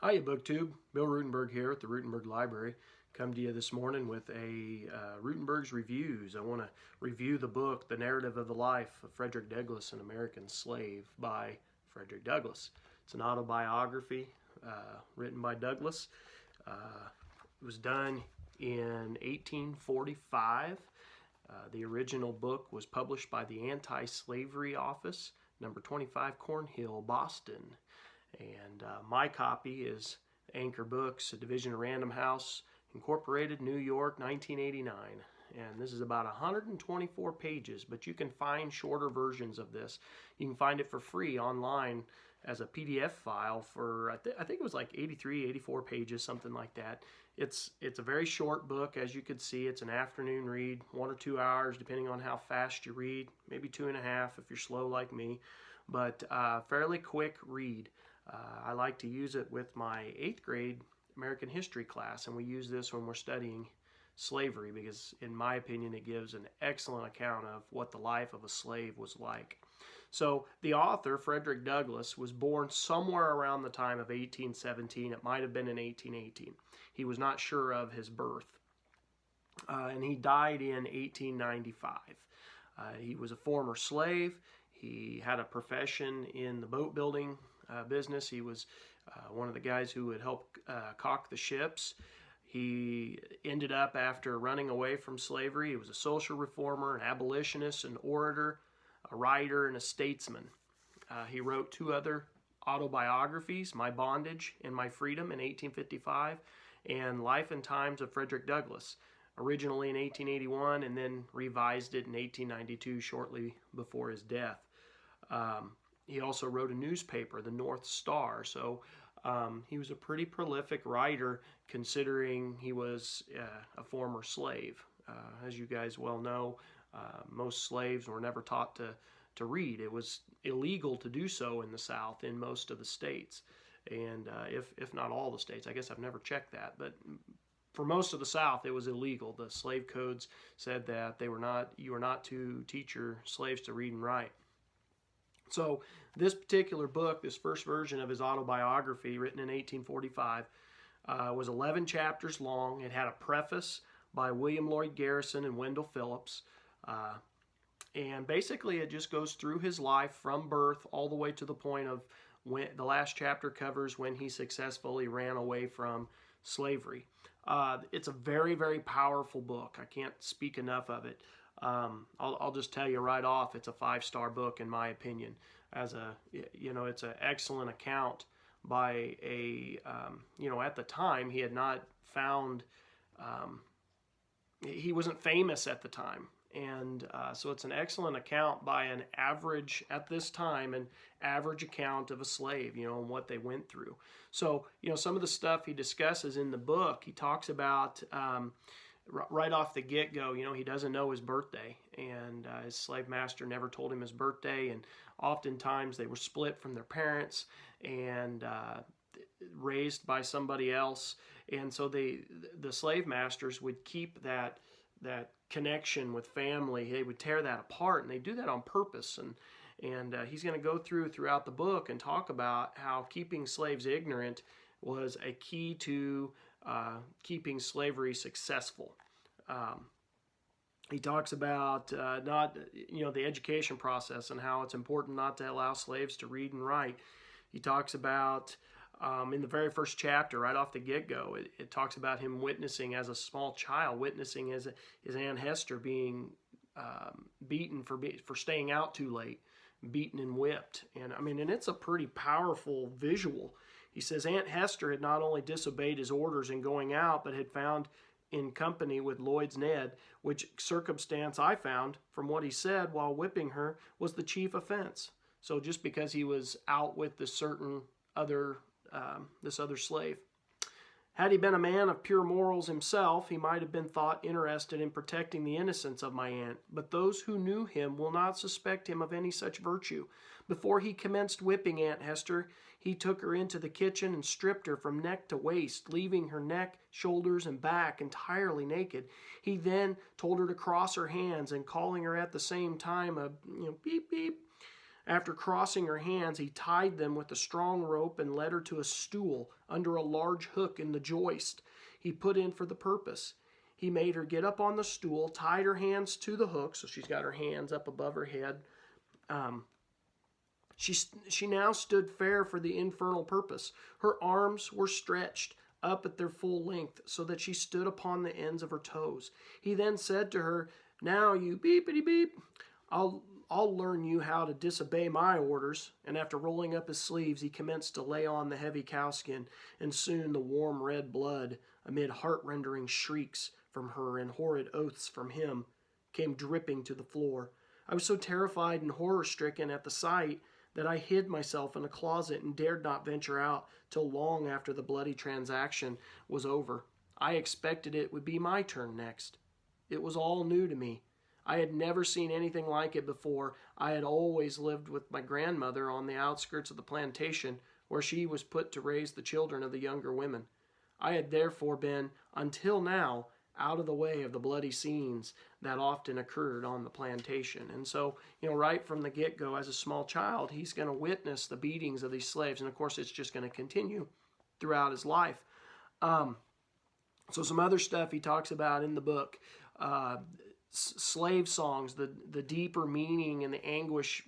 Hiya, BookTube. Bill Ruttenberg here at the Ruttenberg Library. Come to you this morning with a Ruttenberg's Reviews. I want to review the book, The Narrative of the Life of Frederick Douglass, an American Slave by Frederick Douglass. It's an autobiography written by Douglass. It was done in 1845. The original book was published by the Anti-Slavery Office, number 25 Cornhill, Boston. And my copy is Anchor Books, a division of Random House, Incorporated, New York, 1989. And this is about 124 pages, but you can find shorter versions of this. You can find it for free online as a PDF file for, I think it was like 83, 84 pages, something like that. It's a very short book, as you could see. It's an afternoon read, 1 or 2 hours, depending on how fast you read, maybe 2.5 if you're slow like me, but fairly quick read. I like to use it with my 8th grade American history class, and we use this when we're studying slavery because, in my opinion, it gives an excellent account of what the life of a slave was like. So the author, Frederick Douglass, was born somewhere around the time of 1817. It might have been in 1818. He was not sure of his birth, and he died in 1895. He was a former slave. He had a profession in the boat building business. He was one of the guys who would help caulk the ships. He ended up, after running away from slavery, he was a social reformer, an abolitionist, an orator, a writer, and a statesman. He wrote 2 other autobiographies, My Bondage and My Freedom in 1855, and Life and Times of Frederick Douglass, originally in 1881 and then revised it in 1892 shortly before his death. He also wrote a newspaper, the North Star, so he was a pretty prolific writer considering he was a former slave. As you guys well know, most slaves were never taught to read. It was illegal to do so in the South in most of the states, and if not all the states. I guess I've never checked that, but for most of the South, it was illegal. The slave codes said that you were not to teach your slaves to read and write. So this particular book, this first version of his autobiography, written in 1845, was 11 chapters long. It had a preface by William Lloyd Garrison and Wendell Phillips. And basically it just goes through his life from birth all the way to the point of when the last chapter covers when he successfully ran away from slavery. It's a very, very powerful book. I can't speak enough of it. I'll just tell you right off, it's a 5-star book in my opinion. It's an excellent account by a, at the time he had not found, he wasn't famous at the time. And so it's an excellent account by an average, at this time, an average account of a slave, and what they went through. So, some of the stuff he discusses in the book, he talks about, right off the get-go, he doesn't know his birthday, and his slave master never told him his birthday, and oftentimes they were split from their parents and raised by somebody else, and so the slave masters would keep that connection with family. They would tear that apart, and they do that on purpose, and he's going to go throughout the book and talk about how keeping slaves ignorant was a key to keeping slavery successful. He talks about the education process and how it's important not to allow slaves to read and write. He talks about, in the very first chapter, right off the get-go, it talks about him witnessing as a small child, witnessing his Aunt Hester being beaten for staying out too late, beaten and whipped. And it's a pretty powerful visual. He says Aunt Hester had not only disobeyed his orders in going out, but had found in company with Lloyd's Ned, which circumstance I found, from what he said while whipping her, was the chief offense. So just because he was out with this other slave. Had he been a man of pure morals himself, he might have been thought interested in protecting the innocence of my aunt, but those who knew him will not suspect him of any such virtue. Before he commenced whipping Aunt Hester, he took her into the kitchen and stripped her from neck to waist, leaving her neck, shoulders, and back entirely naked. He then told her to cross her hands, and calling her at the same time a beep beep, After crossing her hands, he tied them with a strong rope and led her to a stool under a large hook in the joist he put in for the purpose. He made her get up on the stool, tied her hands to the hook, so she's got her hands up above her head. She now stood fair for the infernal purpose. Her arms were stretched up at their full length, so that she stood upon the ends of her toes. He then said to her, "Now, you beepity beep, I'll learn you how to disobey my orders." And after rolling up his sleeves, he commenced to lay on the heavy cowskin, and soon the warm red blood, amid heart-rending shrieks from her and horrid oaths from him, came dripping to the floor. I was so terrified and horror-stricken at the sight that I hid myself in a closet and dared not venture out till long after the bloody transaction was over. I expected it would be my turn next. It was all new to me. I had never seen anything like it before. I had always lived with my grandmother on the outskirts of the plantation, where she was put to raise the children of the younger women. I had therefore been, until now, out of the way of the bloody scenes that often occurred on the plantation. And so, right from the get-go, as a small child, he's going to witness the beatings of these slaves. And of course, it's just going to continue throughout his life. So some other stuff he talks about in the book, slave songs, the deeper meaning and the anguish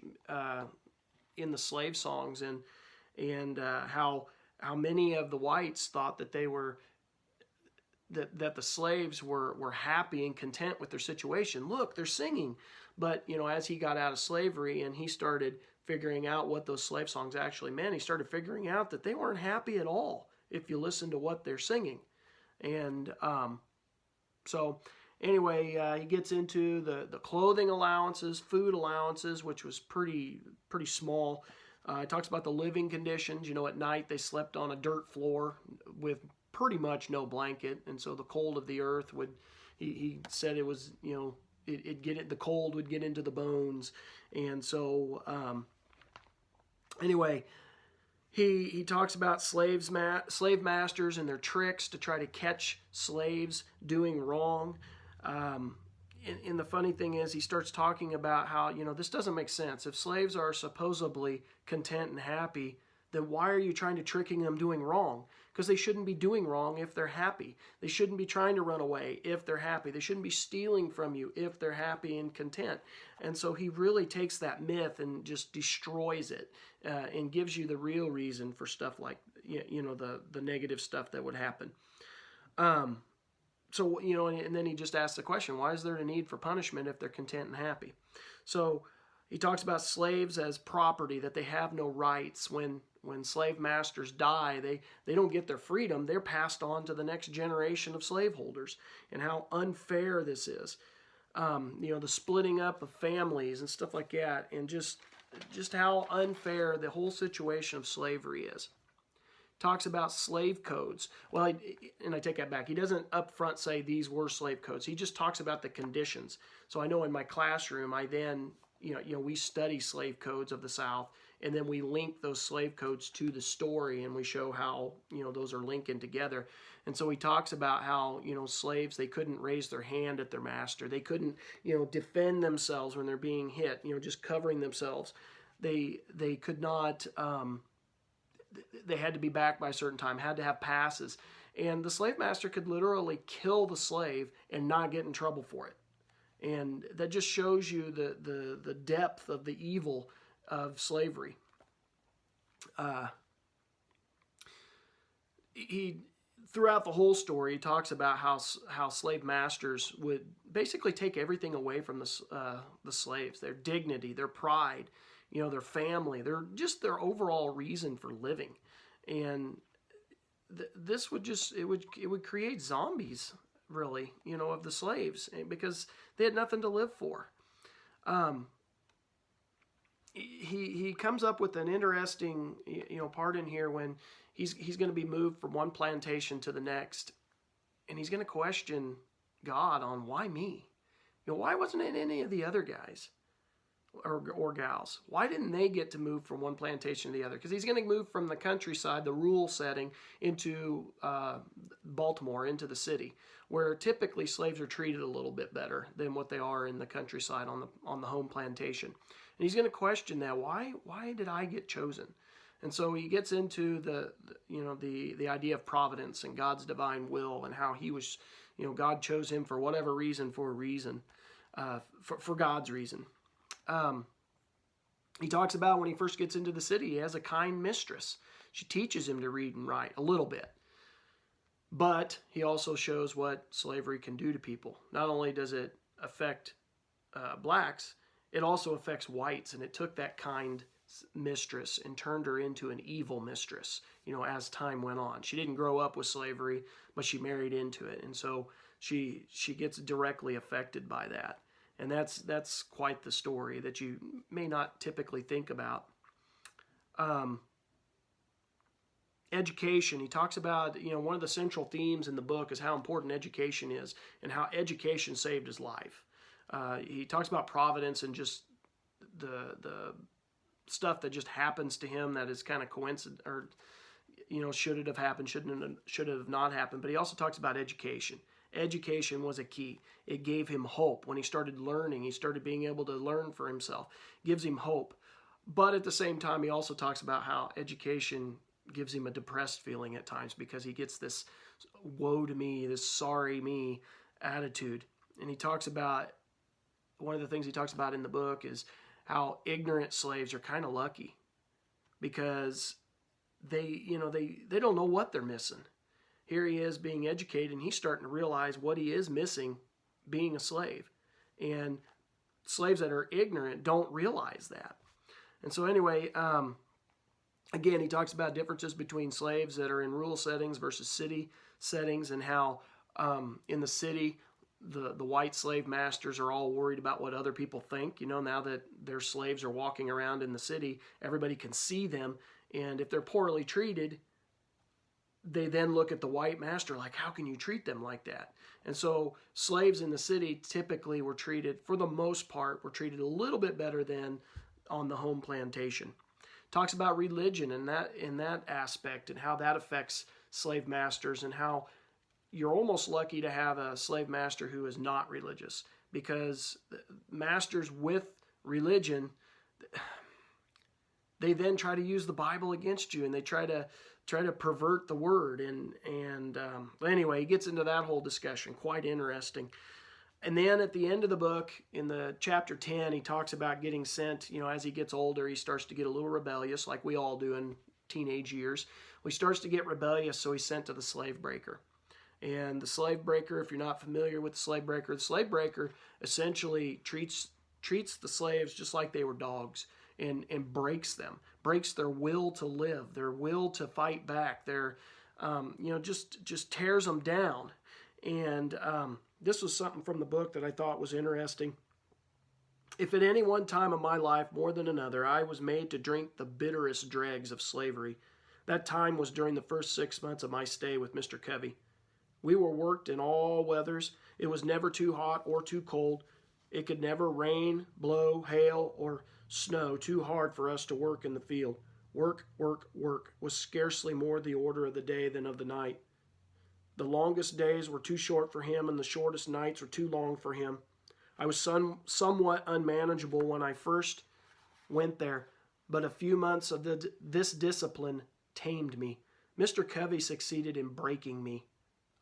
in the slave songs, and how many of the whites thought that they were that the slaves were happy and content with their situation. Look, they're singing. But, as he got out of slavery and he started figuring out what those slave songs actually meant, he started figuring out that they weren't happy at all if you listen to what they're singing. And so anyway, he gets into the clothing allowances, food allowances, which was pretty small. He talks about the living conditions. At night they slept on a dirt floor with pretty much no blanket, and so the cold of the earth would, he said it was, the cold would get into the bones. And so anyway, he talks about slave masters and their tricks to try to catch slaves doing wrong. And the funny thing is, he starts talking about how, this doesn't make sense. If slaves are supposedly content and happy, then why are you trying to tricking them doing wrong? Because they shouldn't be doing wrong if they're happy. They shouldn't be trying to run away if they're happy. They shouldn't be stealing from you if they're happy and content. And so he really takes that myth and just destroys it and gives you the real reason for stuff like, the negative stuff that would happen. So, and then he just asks the question, why is there a need for punishment if they're content and happy? So he talks about slaves as property, that they have no rights. When slave masters die, they don't get their freedom. They're passed on to the next generation of slaveholders, and how unfair this is. The splitting up of families and stuff like that, and just how unfair the whole situation of slavery is. Talks about slave codes. Well, and I take that back. He doesn't up front say these were slave codes. He just talks about the conditions. So I know in my classroom, I then, we study slave codes of the South, and then we link those slave codes to the story, and we show how, those are linking together. And so he talks about how, slaves, they couldn't raise their hand at their master. They couldn't, defend themselves when they're being hit, just covering themselves. They could not, they had to be back by a certain time, had to have passes. And the slave master could literally kill the slave and not get in trouble for it. And that just shows you the depth of the evil of slavery. He throughout the whole story, he talks about how slave masters would basically take everything away from the slaves, their dignity, their pride, their family, their overall reason for living. And this would it would create zombies, really, of the slaves, because they had nothing to live for. He comes up with an interesting, part in here when he's going to be moved from one plantation to the next, and he's going to question God on why me? Why wasn't it any of the other guys? or gals, why didn't they get to move from one plantation to the other? Because he's going to move from the countryside, the rural setting, into Baltimore, into the city, where typically slaves are treated a little bit better than what they are in the countryside on the home plantation. And he's going to question that. Why did I get chosen? And so he gets into the idea of providence and God's divine will, and how he was, God chose him for whatever reason, for a reason, for God's reason. He talks about when he first gets into the city, he has a kind mistress. She teaches him to read and write a little bit. But he also shows what slavery can do to people. Not only does it affect blacks, it also affects whites. And it took that kind mistress and turned her into an evil mistress, as time went on. She didn't grow up with slavery, but she married into it. And so she gets directly affected by that. And that's quite the story that you may not typically think about. Education. He talks about, one of the central themes in the book is how important education is and how education saved his life. He talks about providence and just the stuff that just happens to him that is kind of coincident, or, should it have happened, should have not happened. But he also talks about education. Education was a key. It gave him hope. When he started learning, he started being able to learn for himself. Gives him hope. But at the same time, he also talks about how education gives him a depressed feeling at times, because he gets this woe to me, this sorry me attitude. And he talks about, one of the things he talks about in the book is how ignorant slaves are kind of lucky, because they don't know what they're missing. Here he is being educated, and he's starting to realize what he is missing being a slave. And slaves that are ignorant don't realize that. And so anyway, again, he talks about differences between slaves that are in rural settings versus city settings, and how in the city, the white slave masters are all worried about what other people think. Now that their slaves are walking around in the city, everybody can see them. And if they're poorly treated, they then look at the white master like, how can you treat them like that? And so slaves in the city typically were treated, for the most part, were treated a little bit better than on the home plantation. Talks about religion and in that aspect, and how that affects slave masters, and how you're almost lucky to have a slave master who is not religious, because masters with religion, they then try to use the Bible against you, and they try to pervert the word. But anyway, he gets into that whole discussion. Quite interesting. And then at the end of the book, in the chapter 10, he talks about getting sent. As he gets older, he starts to get a little rebellious, like we all do in teenage years. Well, he starts to get rebellious, so he's sent to the slave breaker. And the slave breaker, if you're not familiar with the slave breaker essentially treats the slaves just like they were dogs, and breaks them, breaks their will to live, their will to fight back, their, just tears them down. And this was something from the book that I thought was interesting. If at any one time of my life more than another I was made to drink the bitterest dregs of slavery, that time was during the first 6 months of my stay with Mr. Covey. We were worked in all weathers. It was never too hot or too cold. It could never rain, blow, hail, or snow too hard for us to work in the field. Work, work, work was scarcely more the order of the day than of the night. The longest days were too short for him, and the shortest nights were too long for him. I was somewhat unmanageable when I first went there, but a few months of this discipline tamed me. Mr. Covey succeeded in breaking me.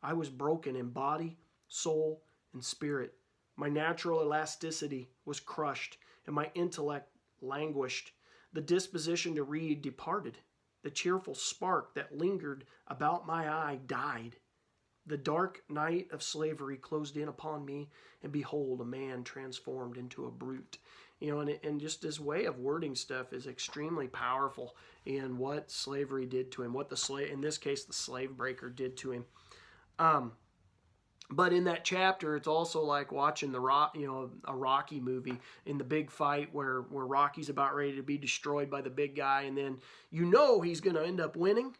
I was broken in body, soul, and spirit. My natural elasticity was crushed, and my intellect languished. The disposition to read departed. The cheerful spark that lingered about my eye died. The dark night of slavery closed in upon me, and behold, a man transformed into a brute. And just his way of wording stuff is extremely powerful in what slavery did to him, what in this case, the slave breaker did to him. But in that chapter, it's also like watching a Rocky movie, in the big fight where Rocky's about ready to be destroyed by the big guy, and then he's going to end up winning.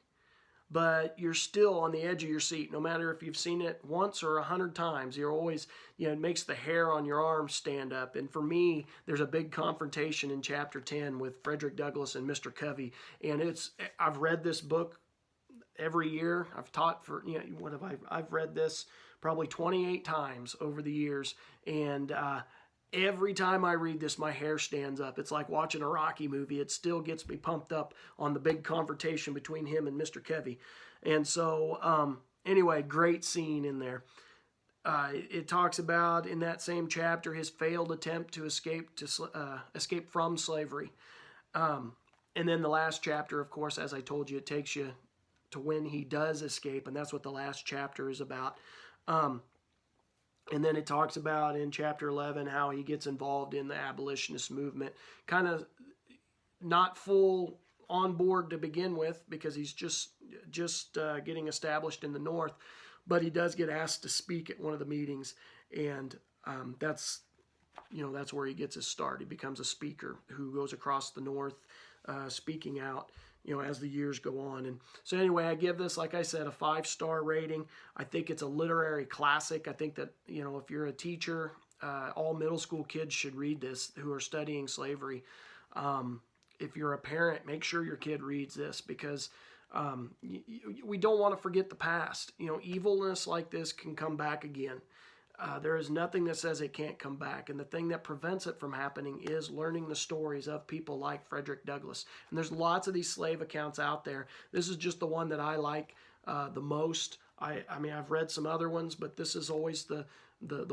but you're still on the edge of your seat. No matter if you've seen it once or 100 times, you're always, it makes the hair on your arm stand up. And for me, there's a big confrontation in chapter 10 with Frederick Douglass and Mr. Covey. And I've read this book every year. I've taught for, I've read this probably 28 times over the years. And every time I read this, my hair stands up. It's like watching a Rocky movie. It still gets me pumped up on the big confrontation between him and Mr. Covey. And so, anyway, great scene in there. It talks about, in that same chapter, his failed attempt to escape from slavery. And then the last chapter, of course, as I told you, it takes you to when he does escape, and that's what the last chapter is about. And then it talks about in chapter 11 how he gets involved in the abolitionist movement, kind of not full on board to begin with because he's just getting established in the North, but he does get asked to speak at one of the meetings, and that's where he gets his start. He becomes a speaker who goes across the North, speaking out, as the years go on. And so anyway, I give this, like I said, a 5-star rating. I think it's a literary classic. I think that, if you're a teacher, all middle school kids should read this who are studying slavery. If you're a parent, make sure your kid reads this because we don't want to forget the past. Evilness like this can come back again. There is nothing that says it can't come back. And the thing that prevents it from happening is learning the stories of people like Frederick Douglass. And there's lots of these slave accounts out there. This is just the one that I like the most. I mean, I've read some other ones, but this is always the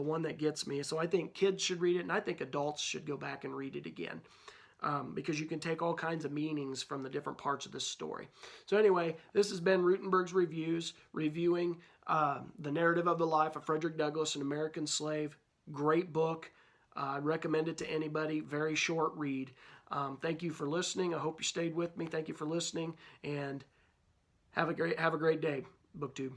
one that gets me. So I think kids should read it, and I think adults should go back and read it again. Because you can take all kinds of meanings from the different parts of this story. So anyway, this has been Ruttenberg's Reviews, reviewing the narrative of the life of Frederick Douglass, an American slave. Great book. I recommend it to anybody. Very short read. Thank you for listening. I hope you stayed with me. Thank you for listening, and have a great day, BookTube.